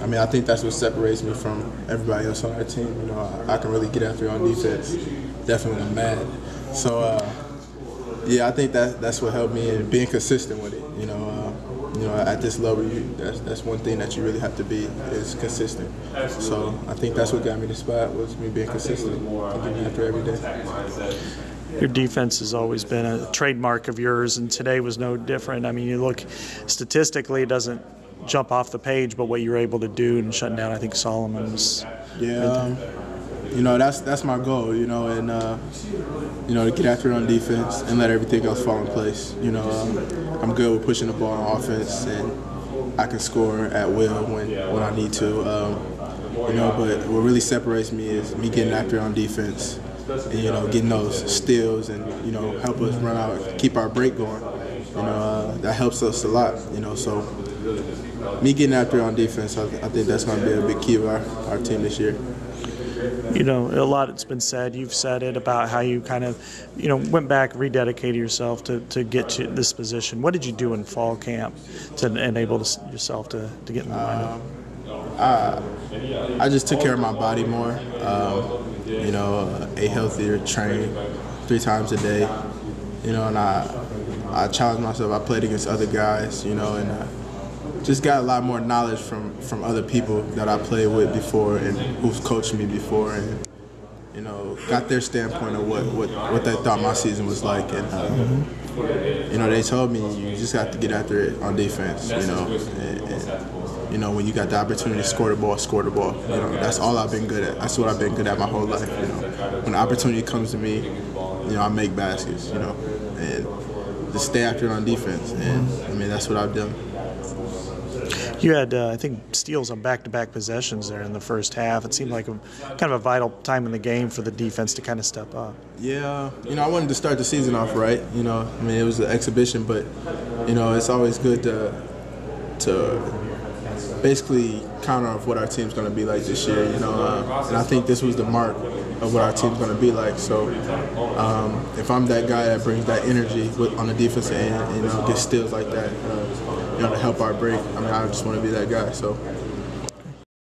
I mean, I think that's what separates me from everybody else on our team. You know, I can really get after it on defense, definitely when I'm mad. So, yeah, I think that's what helped me in being consistent with it. You know, at this level, that's one thing that you really have to be is consistent. So I think that's what got me the spot was me being consistent and getting after every day. Your defense has always been a trademark of yours, and today was no different. I mean, you look statistically, it doesn't jump off the page, but what you were able to do and shutting down, I think Solomon was. Yeah, you know, that's my goal. You know, and you know, to get after it on defense and let everything else fall in place. You know, I'm good with pushing the ball on offense, and I can score at will when I need to. You know, but what really separates me is me getting after it on defense. And, you know, getting those steals and, you know, help us run out, keep our break going. You know, that helps us a lot, you know. So me getting after it on defense, I think that's going to be a big key of our team this year. You know, a lot has been said. You've said it about how you kind of, you know, went back, rededicated yourself to get to this position. What did you do in fall camp to enable yourself to get in the lineup? I just took care of my body more. You know, ate healthier, trained 3 times a day. You know, and I challenged myself. I played against other guys, you know, and just got a lot more knowledge from other people that I played with before and who's coached me before, and you know, got their standpoint of what they thought my season was like, and you know, they told me you just have to get after it on defense, you know, and you know, when you got the opportunity to score the ball, score the ball. You know, that's all I've been good at. That's what I've been good at my whole life. You know, when the opportunity comes to me, you know, I make baskets. You know, and just stay after it on defense. And I mean, that's what I've done. You had, I think, steals on back-to-back possessions there in the first half. It seemed like kind of a vital time in the game for the defense to kind of step up. Yeah, you know, I wanted to start the season off right. You know, I mean, it was an exhibition, but you know, it's always good to basically counter off what our team's going to be like this year, you know, and I think this was the mark of what our team's going to be like. So if I'm that guy that brings that energy on the defensive end, you know, gets steals like that, you know, to help our break, I mean, I just want to be that guy. So